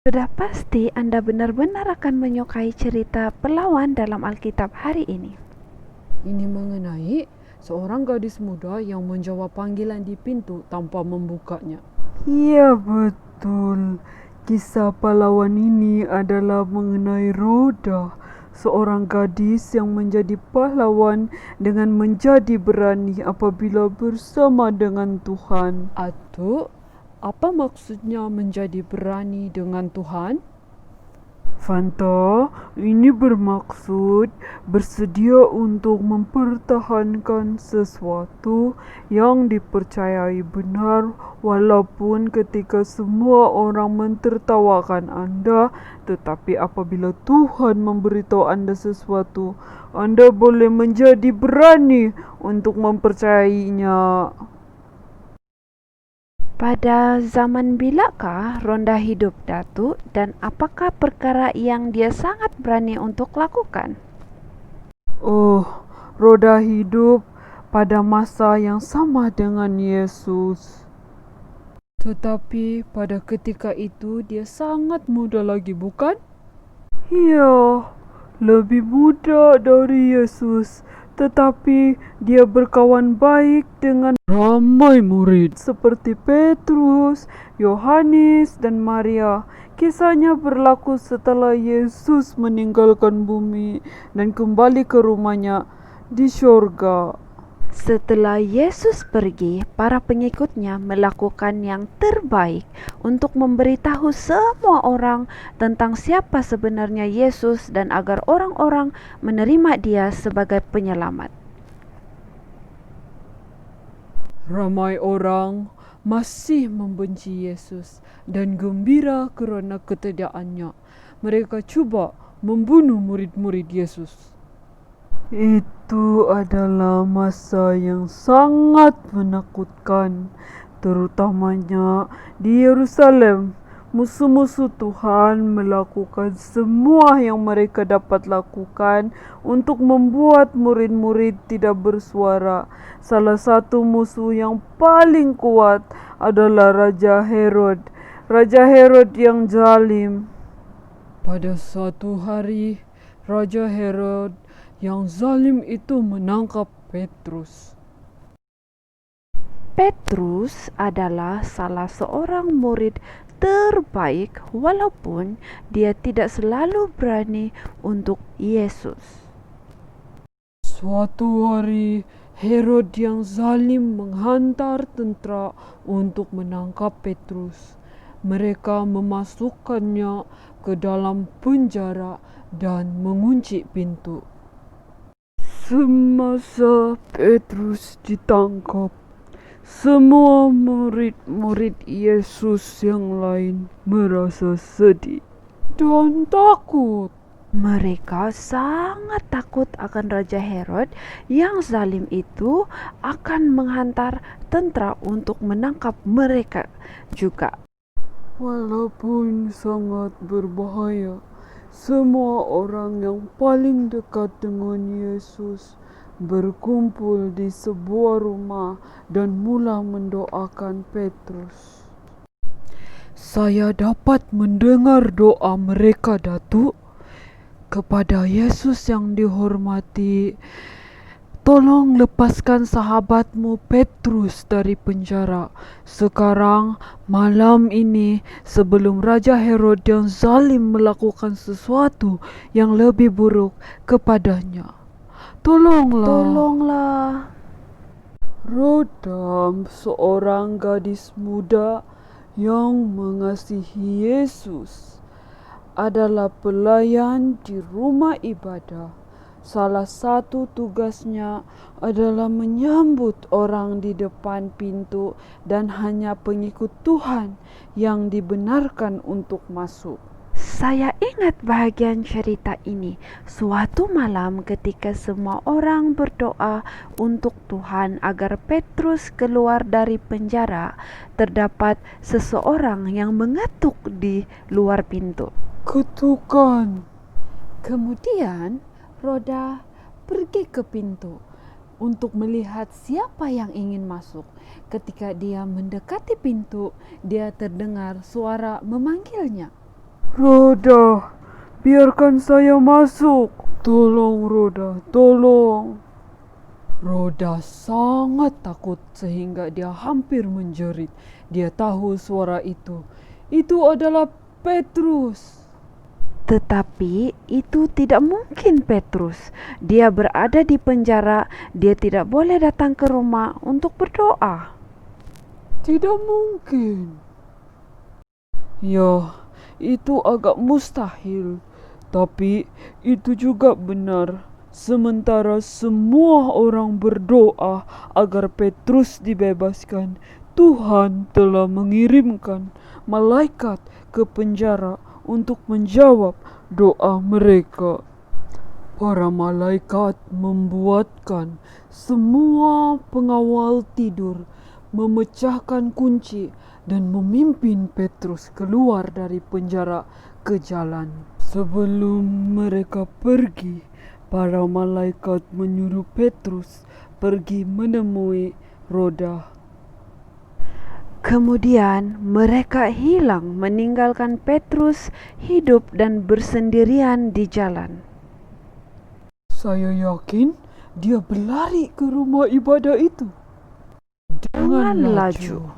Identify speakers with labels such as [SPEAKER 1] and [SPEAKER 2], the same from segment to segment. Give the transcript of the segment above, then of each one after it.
[SPEAKER 1] Sudah pasti Anda benar-benar akan menyukai cerita pahlawan dalam Alkitab hari ini.
[SPEAKER 2] Ini mengenai seorang gadis muda yang menjawab panggilan di pintu tanpa membukanya.
[SPEAKER 3] Iya betul. Kisah pahlawan ini adalah mengenai Roda, seorang gadis yang menjadi pahlawan dengan menjadi berani apabila bersama dengan Tuhan.
[SPEAKER 2] Atau apa maksudnya menjadi berani dengan Tuhan?
[SPEAKER 3] Fanta, ini bermaksud bersedia untuk mempertahankan sesuatu yang dipercayai benar walaupun ketika semua orang mentertawakan Anda, tetapi apabila Tuhan memberitahu Anda sesuatu, Anda boleh menjadi berani untuk mempercayainya.
[SPEAKER 1] Pada zaman bilakah Ronda hidup Datuk dan apakah perkara yang dia sangat berani untuk lakukan?
[SPEAKER 3] Oh, Roda hidup pada masa yang sama dengan Yesus.
[SPEAKER 2] Tetapi pada ketika itu dia sangat muda lagi, bukan?
[SPEAKER 3] Ya, lebih muda dari Yesus, tetapi dia berkawan baik dengan
[SPEAKER 2] Ramai murid.
[SPEAKER 3] seperti Petrus, Yohanes, dan Maria. Kisahnya berlaku setelah Yesus meninggalkan bumi dan kembali ke rumahnya di surga.
[SPEAKER 1] Setelah Yesus pergi, para pengikutnya melakukan yang terbaik untuk memberitahu semua orang tentang siapa sebenarnya Yesus dan agar orang-orang menerima dia sebagai penyelamat.
[SPEAKER 2] Ramai orang masih membenci Yesus dan gembira kerana ketidakannya. Mereka cuba membunuh murid-murid Yesus.
[SPEAKER 3] Itu adalah masa yang sangat menakutkan, terutamanya di Yerusalem. Musuh-musuh Tuhan melakukan semua yang mereka dapat lakukan untuk membuat murid-murid tidak bersuara. Salah satu musuh yang paling kuat adalah Raja Herod. Raja Herod yang zalim.
[SPEAKER 2] Pada suatu hari, Raja Herod yang zalim itu menangkap Petrus.
[SPEAKER 1] Petrus adalah salah seorang murid terbaik walaupun dia tidak selalu berani untuk Yesus.
[SPEAKER 2] Suatu hari, Herod yang zalim menghantar tentera untuk menangkap Petrus. Mereka memasukkannya ke dalam penjara dan mengunci pintu.
[SPEAKER 3] Semasa Petrus ditangkap, semua murid-murid Yesus yang lain merasa sedih dan takut.
[SPEAKER 1] Mereka sangat takut akan Raja Herod yang zalim itu akan menghantar tentera untuk menangkap mereka juga.
[SPEAKER 3] Walaupun sangat berbahaya, semua orang yang paling dekat dengan Yesus berkumpul di sebuah rumah dan mula mendoakan Petrus.
[SPEAKER 2] Saya dapat mendengar doa mereka, Datuk. Kepada Yesus yang dihormati, tolong lepaskan sahabatmu Petrus dari penjara. Sekarang, malam ini, sebelum Raja Herod yang zalim melakukan sesuatu yang lebih buruk kepadanya. Tolonglah.
[SPEAKER 3] Roda, seorang gadis muda yang mengasihi Yesus, adalah pelayan di rumah ibadah. Salah satu tugasnya adalah menyambut orang di depan pintu dan hanya pengikut Tuhan yang dibenarkan untuk masuk.
[SPEAKER 1] Saya ingat bahagian cerita ini. Suatu malam ketika semua orang berdoa untuk Tuhan agar Petrus keluar dari penjara, terdapat seseorang yang mengetuk di luar pintu.
[SPEAKER 3] Ketukan.
[SPEAKER 1] Kemudian Roda pergi ke pintu untuk melihat siapa yang ingin masuk. Ketika dia mendekati pintu, dia terdengar suara memanggilnya.
[SPEAKER 3] Roda, biarkan saya masuk. Tolong Roda, tolong.
[SPEAKER 2] Roda sangat takut sehingga dia hampir menjerit. Dia tahu suara itu. Itu adalah Petrus.
[SPEAKER 1] Tetapi itu tidak mungkin Petrus. Dia berada di penjara, dia tidak boleh datang ke rumah untuk berdoa.
[SPEAKER 3] Tidak mungkin. Ya, itu agak mustahil. Tapi itu juga benar. Sementara semua orang berdoa agar Petrus dibebaskan, Tuhan telah mengirimkan malaikat ke penjara untuk menjawab doa mereka. Para malaikat membuatkan semua pengawal tidur, memecahkan kunci dan memimpin Petrus keluar dari penjara ke jalan. Sebelum mereka pergi, para malaikat menyuruh Petrus pergi menemui Roda.
[SPEAKER 1] Kemudian mereka hilang, meninggalkan Petrus hidup dan bersendirian di jalan.
[SPEAKER 3] Saya yakin dia berlari ke rumah ibadah itu dengan laju.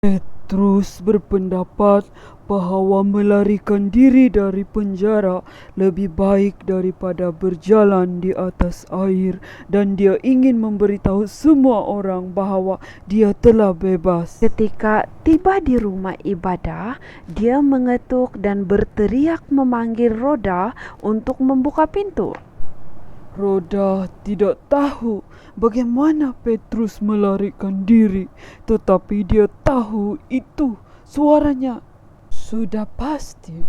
[SPEAKER 3] Petrus berpendapat bahwa melarikan diri dari penjara lebih baik daripada berjalan di atas air, dan dia ingin memberitahu semua orang bahwa dia telah bebas.
[SPEAKER 1] Ketika tiba di rumah ibadah, dia mengetuk dan berteriak memanggil Roda untuk membuka pintu.
[SPEAKER 3] Roda tidak tahu bagaimana Petrus melarikan diri, tetapi dia tahu itu suaranya. Sudah pasti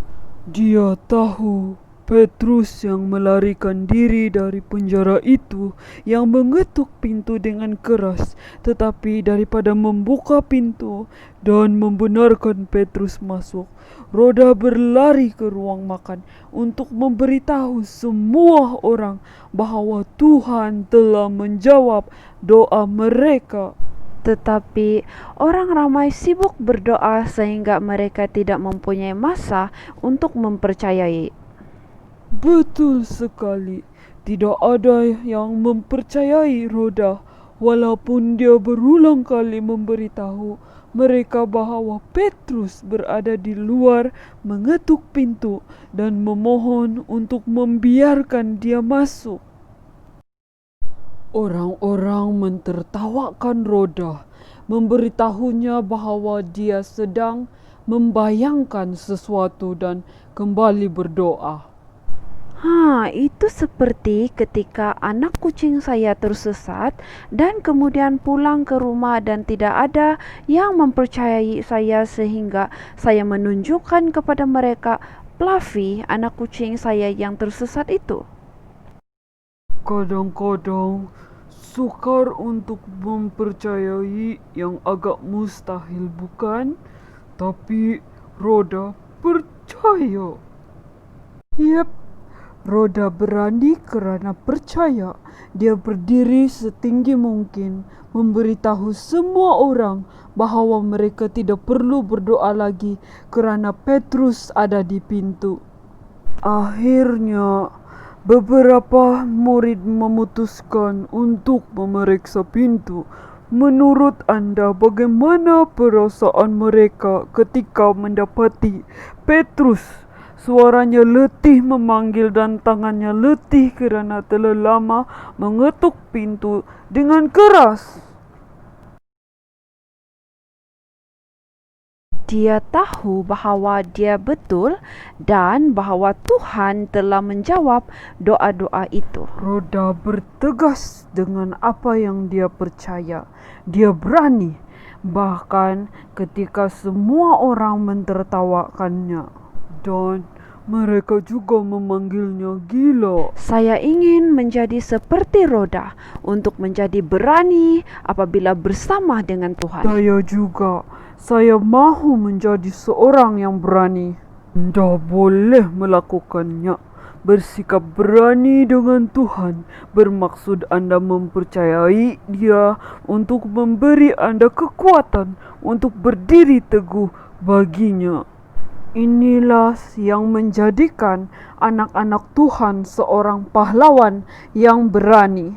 [SPEAKER 3] dia tahu Petrus yang melarikan diri dari penjara itu, yang mengetuk pintu dengan keras, tetapi daripada membuka pintu dan membenarkan Petrus masuk, Roda berlari ke ruang makan untuk memberitahu semua orang bahwa Tuhan telah menjawab doa mereka.
[SPEAKER 1] Tetapi orang ramai sibuk berdoa sehingga mereka tidak mempunyai masa untuk mempercayai.
[SPEAKER 3] Betul sekali, tidak ada yang mempercayai Roda, walaupun dia berulang kali memberitahu mereka bahwa Petrus berada di luar mengetuk pintu dan memohon untuk membiarkan dia masuk. Orang-orang mentertawakan Roda, memberitahunya bahwa dia sedang membayangkan sesuatu dan kembali berdoa.
[SPEAKER 1] Itu seperti ketika anak kucing saya tersesat dan kemudian pulang ke rumah dan tidak ada yang mempercayai saya sehingga saya menunjukkan kepada mereka Fluffy, anak kucing saya yang tersesat itu.
[SPEAKER 3] Kadang-kadang sukar untuk mempercayai yang agak mustahil, bukan? Tapi Roda percaya. Yep, Roda berani kerana percaya. Dia berdiri setinggi mungkin, memberitahu semua orang bahawa mereka tidak perlu berdoa lagi kerana Petrus ada di pintu. Akhirnya, beberapa murid memutuskan untuk memeriksa pintu. Menurut anda, bagaimana perasaan mereka ketika mendapati Petrus? Suaranya letih memanggil dan tangannya letih kerana telah lama mengetuk pintu dengan keras.
[SPEAKER 1] Dia tahu bahawa dia betul dan bahawa Tuhan telah menjawab doa-doa itu.
[SPEAKER 3] Roda bertegas dengan apa yang dia percaya. Dia berani, bahkan ketika semua orang mentertawakannya. Dan mereka juga memanggilnya gila.
[SPEAKER 1] Saya ingin menjadi seperti Roda untuk menjadi berani apabila bersama dengan Tuhan.
[SPEAKER 3] Saya juga. Saya mahu menjadi seorang yang berani. Anda boleh melakukannya. Bersikap berani dengan Tuhan bermaksud anda mempercayai Dia untuk memberi anda kekuatan untuk berdiri teguh baginya. Inilah yang menjadikan anak-anak Tuhan seorang pahlawan yang berani.